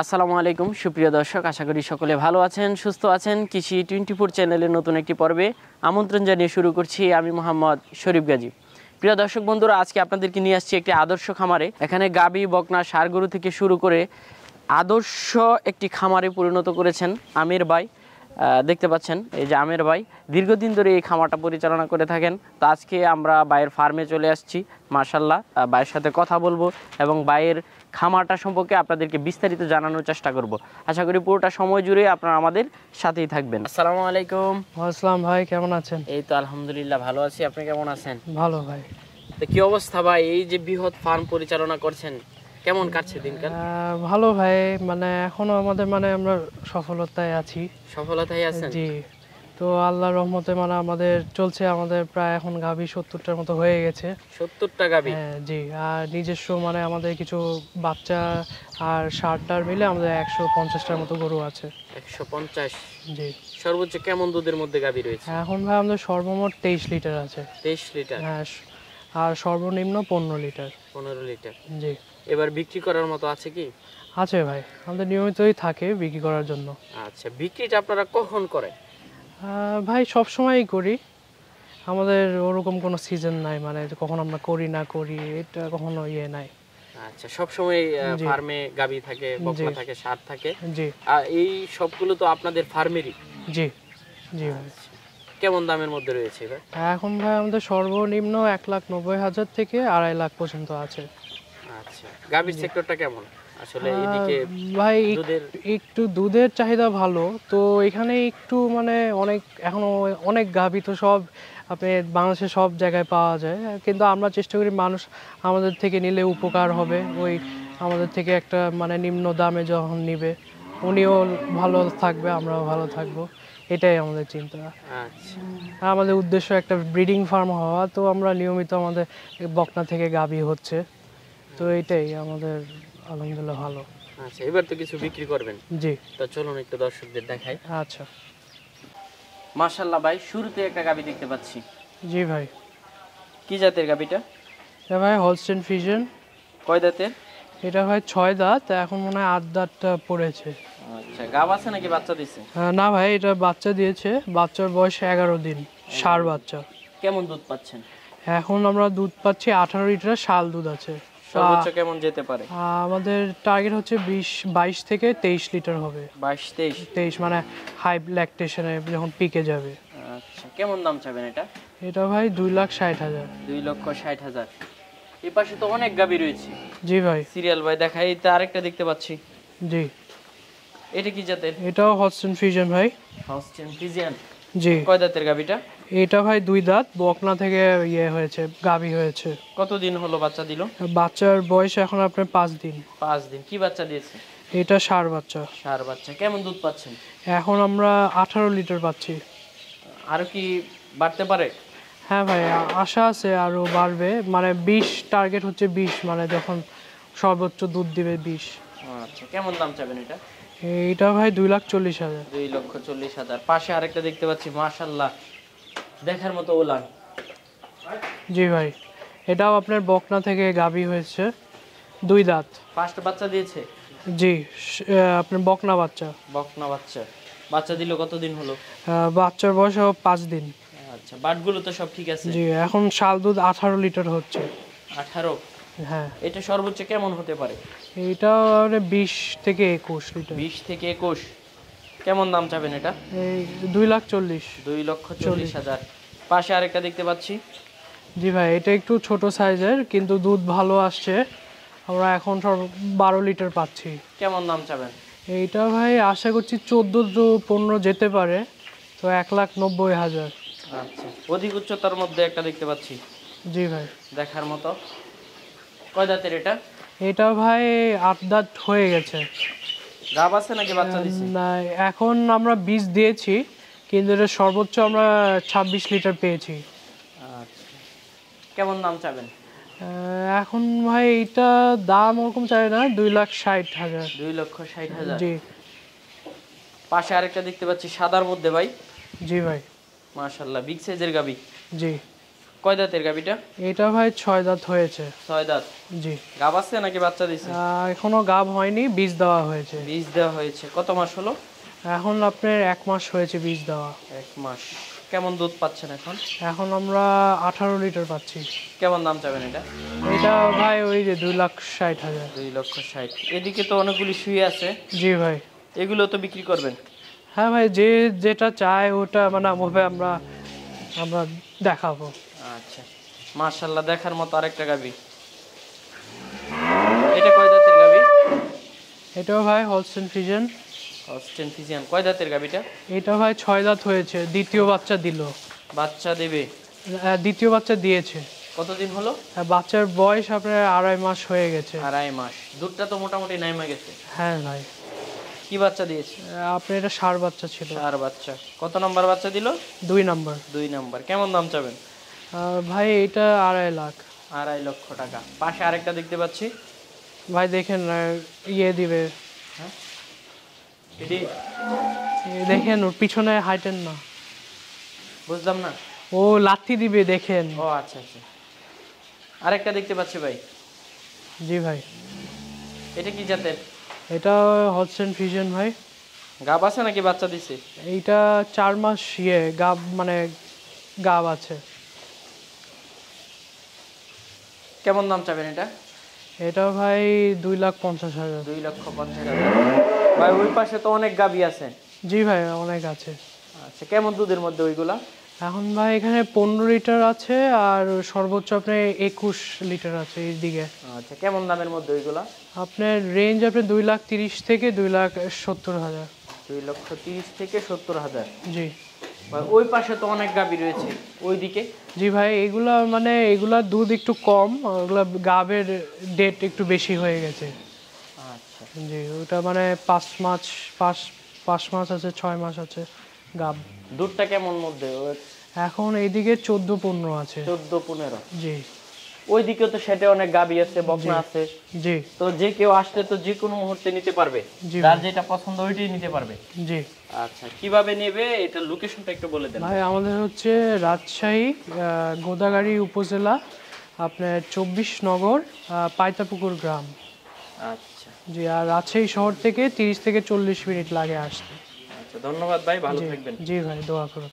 আসসালামু আলাইকুম সুপ্রিয় দর্শক, আশা করি সকলে ভালো আছেন, সুস্থ আছেন। কৃষি 24 চ্যানেলের নতুন একটি পর্বে আমন্ত্রণ জানিয়ে শুরু করছি আমি মোহাম্মদ শরীফ গাজী। প্রিয় দর্শক বন্ধুরা, আজকে আপনাদেরকে নিয়ে আসছি একটি আদর্শ খামারে। এখানে গাবি, বকনা, ষাঁড় গরু থেকে শুরু করে আদর্শ একটি খামারে পরিণত করেছেন আমির ভাই। দেখতে পাচ্ছেন এই যে আমির ভাই দীর্ঘদিন ধরে এই খামারটা পরিচালনা করে থাকেন। তো আজকে আমরা ভাইয়ের ফার্মে চলে আসছি। মাশাআল্লাহ, ভাইয়ের সাথে কথা বলবো এবং ভাইয়ের খামারটা সম্পর্কে আপনাদেরকে বিস্তারিত জানানোর চেষ্টা করব। আশা করি পুরোটা সময় জুড়ে আপনারা আমাদের সাথেই থাকবেন। আসসালামু আলাইকুম। আসসালাম ভাই, কেমন আছেন? এই তো আলহামদুলিল্লাহ ভালো আছি, আপনি কেমন আছেন? ভালো ভাই। তো কি অবস্থা ভাই, এই যে বৃহৎ ফার্ম পরিচালনা করছেন, কেমন কাটছে দিনকাল? ভালো ভাই, এখনো আমাদের আমরা সফলতায় আছি। সফলতায় আছেন? জি। তো আল্লাহর রহমতে আমাদের চলছে, আমাদের প্রায় এখন গাভী 70টার মতো হয়ে গেছে। 70টা গাভী? হ্যাঁ জি। আর নিজস্ব আমাদের কিছু বাচ্চা আর ষাঁড়টার মিলে আমাদের 150টার মতো গরু আছে। 150? জি। সর্বোচ্চ কেমন দুধের মধ্যে গাভী রয়েছে? এখন ভাই আমাদের সর্বমোট 23 লিটার আছে। 23 লিটার? হ্যাঁ। আর সর্বনিম্ন 15 লিটার। 15 লিটার? জি। এবার বিক্রি করার মতো আছে কি? আছে ভাই, আমাদের নিয়মিতই থাকে বিক্রি করার জন্য। আচ্ছা, বিক্রিটা আপনারা কখন করেন? ভাই সব সময়ই করি, আমাদের ওরকম কোনো সিজন নাই, কখন আমরা করি না করি এটা কখনো নাই। আচ্ছা, সব সময় ফার্মে গাভী থাকে, বকনা থাকে, ষাঁড় থাকে? জি। আর এই সবগুলো তো আপনাদের ফার্মেরই? জি জি ভাই। কেমন দামের মধ্যে রয়েছে এবার? এখন ভাই আমাদের সর্বনিম্ন 1,90,000 থেকে 2.5 লাখ পর্যন্ত আছে। আচ্ছা, গাভীর সেক্টরটা কেমন আসলে এইদিকে? ভাই দুধের একটু দুধের চাহিদা ভালো, তো এখানে একটু অনেক এখনো অনেক গাভী তো সব আপনি বাংলাদেশের সব জায়গায় পাওয়া যায়, কিন্তু আমরা চেষ্টা করি মানুষ আমাদের থেকে নিলে উপকার হবে, ওই আমাদের থেকে একটা নিম্ন দামে যখন নিবে উনিও ভালো থাকবে, আমরাও ভালো থাকবো, এটাই আমাদের চিন্তা। আচ্ছা, আমাদের উদ্দেশ্য একটা ব্রিডিং ফার্ম হওয়া, তো আমরা নিয়মিত আমাদের বকনা থেকে গাভী হচ্ছে, তো এটাই আমাদের আলহামদুলিল্লাহ ভালো। আচ্ছা, এবার তো কিছু বিক্রি করবেন? জি। তো চলুন একটু দর্শকদের দেখাই। আচ্ছা। মাশাআল্লাহ ভাই, শুরুতে একটা গাভী দেখতে পাচ্ছি। জি ভাই। কি জাতের গাভীটা? এটা ভাই হলস্টেইন ফ্রিজিয়ান। কয় দাঁতের? এটা ভাই 6 দাঁত, এখন মনে হয় 8 দাঁতটা পড়েছে। আচ্ছা, গাব আছে নাকি বাচ্চা দিছে? না ভাই, এটা বাচ্চা দিয়েছে, বাচ্চার বয়স 11 দিন, ষাঁড় বাচ্চা। কেমন দুধ পাচ্ছেন? এখন আমরা দুধ পাচ্ছি 18 লিটার, শাল দুধ আছে। সর্বোচ্চ কেমন যেতে পারে? আমাদের টার্গেট হচ্ছে 22 থেকে 23 লিটার হবে। 22-23? হাই ল্যাকটেশনে যখন পিকে যাবে। আচ্ছা, কেমন দাম চাবেন এটা? এটা ভাই 2,60,000। 2,60,000? এই পাশে তো অনেক গাভী রয়েছে। জি ভাই। সিরিয়াল ভাই দেখাই, এই তো আরেকটা দেখতে পাচ্ছি। জি। এটা কি জাতের? এটাও হলস্টেইন ফ্রিজিয়ান ভাই। Holstein Friesian? জি। কয় দাঁতের গাভীটা? এটা ভাই 2 দাঁত, বকনা থেকে হয়েছে, গাভী হয়েছে। কতদিন হলো বাচ্চা দিল? বাচ্চার বয়স এখন আপনার 5 দিন। 5 দিন? কি বাচ্চা দিয়েছে? এটা ষাঁড় বাচ্চা। ষাঁড় বাচ্চা। কেমন দুধ পাচ্ছেন? এখন আমরা 18 লিটার পাচ্ছি। আরো কি বাড়তে পারে? হ্যাঁ ভাই, আশা আছে আরো বাড়বে, 20 টার্গেট হচ্ছে, 20 যখন সর্বোচ্চ দুধ দিবে 20। আচ্ছা, কেমন দাম চাবেন এটা? এইটা ভাই 2,40,000। 2,40,000? পাশে আরেকটা দেখতে পাচ্ছি, মাশাআল্লাহ দেখার মতো ওলান। জি ভাই, এটাও আপনার বকনা থেকে গাভী হয়েছে, 2 দাঁত। ফার্স্ট বাচ্চা দিয়েছে? জি। আপনার বকনা বাচ্চা। বকনা বাচ্চা? বাচ্চা দিল কতদিন হলো? বাচ্চার বয়স 5 দিন। আচ্ছা, বাটগুলো তো সব ঠিক আছে? জি। এখন শাল দুধ 18 লিটার হচ্ছে। 18? হ্যাঁ। এটা সর্বোচ্চ কেমন হতে পারে? এইটা 20 থেকে 21 লিটার। 20 থেকে 21? কেমন দাম চাবেন এটা? এই 2,40,000। 2,40,000? পাশে আরেকটা দেখতে পাচ্ছি। জি ভাই, এটা একটু ছোট সাইজের, কিন্তু দুধ ভালো আসছে, আমরা এখন 12 লিটার পাচ্ছি। কেমন দাম চাবেন? এইটা ভাই আশা করছি 14-15 যেতে পারে, তো 1,90,000। আচ্ছা, অধিক উচ্চতার মধ্যে একটা দেখতে পাচ্ছি। জি ভাই। দেখার মতো। কয় দাঁতের এটা? এটা ভাই 8 দাঁত হয়ে গেছে। গাব আছে নাকি বাচ্চা দিছে? না, এখন আমরা 20 দিয়েছি, কিন্তু এটা সর্বোচ্চ আমরা 26 লিটার পেয়েছি। আচ্ছা, কেমন দাম চাবেন? এখন ভাই এটা দাম ওরকম চাই না, 2,60,000। 2,60,000? জি। পাশে আরেকটা দেখতে পাচ্ছি সাদার মধ্যে ভাই। জি ভাই। মাশাআল্লাহ, বিগ সাইজের গাবি। জি। কয় দাঁতের গাবিটা? এটা ভাই 6 দাঁত হয়েছে। 6 দাঁত। জি। গাব আছে নাকি বাচ্চা দিছে? এখনো গাব হয়নি, বীজ দেওয়া হয়েছে। বীজ দেওয়া হয়েছে। কত মাস হলো? এখন আপনার 1 মাস হয়েছে বীজ দেওয়া। 1 মাস। কেমন দুধ পাচ্ছেন এখন? এখন আমরা 18 লিটার পাচ্ছি। কেমন দাম চাবেন এটা? এটা ভাই ওই যে 2,60,000। 2,60,000। এদিকে তো অনেকগুলি শুয়ে আছে। জি ভাই। এগুলো তো বিক্রি করবেন? হ্যাঁ ভাই, যে যেটা চায় ওটা মানে ওভাবে আমরা আমরা দেখাবো। আচ্ছা, মাশাআল্লাহ, দেখার মতো আরেকটা গাবি। এটা কয় দাঁতের গাবি? এটাও ভাই হলস্টেইন ফ্রিজিয়ান। Holstein Friesian. কয় দাঁতের গাবিটা? এটা ভাই 6 দাঁত হয়েছে, দ্বিতীয় বাচ্চা দিল। বাচ্চা দেবে? দ্বিতীয় বাচ্চা দিয়েছে। কতদিন হলো? বাচ্চার বয়স আপনার 2.5 মাস হয়ে গেছে। 2.5 মাস। দুধটা তো মোটামুটি নাইমা গেছে। হ্যাঁ ভাই। কি বাচ্চা দিয়েছে? আপনার এটা ষাঁড় বাচ্চা ছিল। ষাঁড় বাচ্চা। কত নাম্বার বাচ্চা দিল? 2 নাম্বার। 2 নাম্বার। কেমন দাম চাবেন? ভাই এটা 2.5 লাখ। 2.5 লক্ষ টাকা। পাশে আরেকটা দেখতে পাচ্ছি। ভাই দেখেন ইয়ে দিবে। হ্যাঁ, এটি দেখেন ওর পিছনে হাইটেন না। বুঝলাম না। ও লাথি দিবে দেখেন। ও আচ্ছা আচ্ছা। আরেকটা দেখতে পাচ্ছি ভাই। জি ভাই। এটা কি জাতের? এটা হলস্টেইন ফ্রিজিয়ান ভাই। গাব আছে নাকি বাচ্চা দিছে? এইটা 4 মাস গাব মানে গাব আছে। কেমন দাম চাবেন এটা? এটা ভাই 2,50,000। 2,50,000। ভাই ওই পাশে তো অনেক গাবি আছে। জি ভাই, অনেক আছে। আচ্ছা, কেমন দুধের মধ্যে ওইগুলা? এখন ভাই এখানে 15 লিটার আছে আর সর্বোচ্চ আপনার 21 লিটার আছে এইদিকে। আচ্ছা, কেমন দামের মধ্যে ওইগুলা? আপনার রেঞ্জ আপনার 2,30,000 থেকে 2,70,000। 2,30,000 থেকে 70,000। জি। ভাই ওই পাশে তো অনেক গাবি রয়েছে ওইদিকে। জি ভাই, এগুলা মানে এগুলা দুধ একটু কম, ওগুলা গাবের ডেট একটু বেশি হয়ে গেছে। আচ্ছা। জি, ওটা মানে 5 মাস আছে, 6 মাস আছে গাব। দুধটা কেমন মধ্যে? এখন এইদিকে 14-15 আছে। 14-15। জি। ওইদিকে তো সেটা অনেক গাবি আছে, বকনা আছে। জি। তো যে কেউ আসলে তো যে কোনো মুহূর্তে নিতে পারবে। জি যার যেটা পছন্দ ওইটাই নিতে পারবে। জি। আচ্ছা, কিভাবে নেবে এটা লোকেশনটা একটু বলে দেন। ভাই আমাদের হচ্ছে রাজশাহী গোদাগাড়ী উপজেলা, আপনার 24 নগর, পায়তাপুকুর গ্রাম। আচ্ছা জি। আর রাজশাহী শহর থেকে 30 থেকে 40 মিনিট লাগে আসতে। আচ্ছা, ধন্যবাদ ভাই, ভালো থাকবেন। জি ভাই, দোয়া করুন।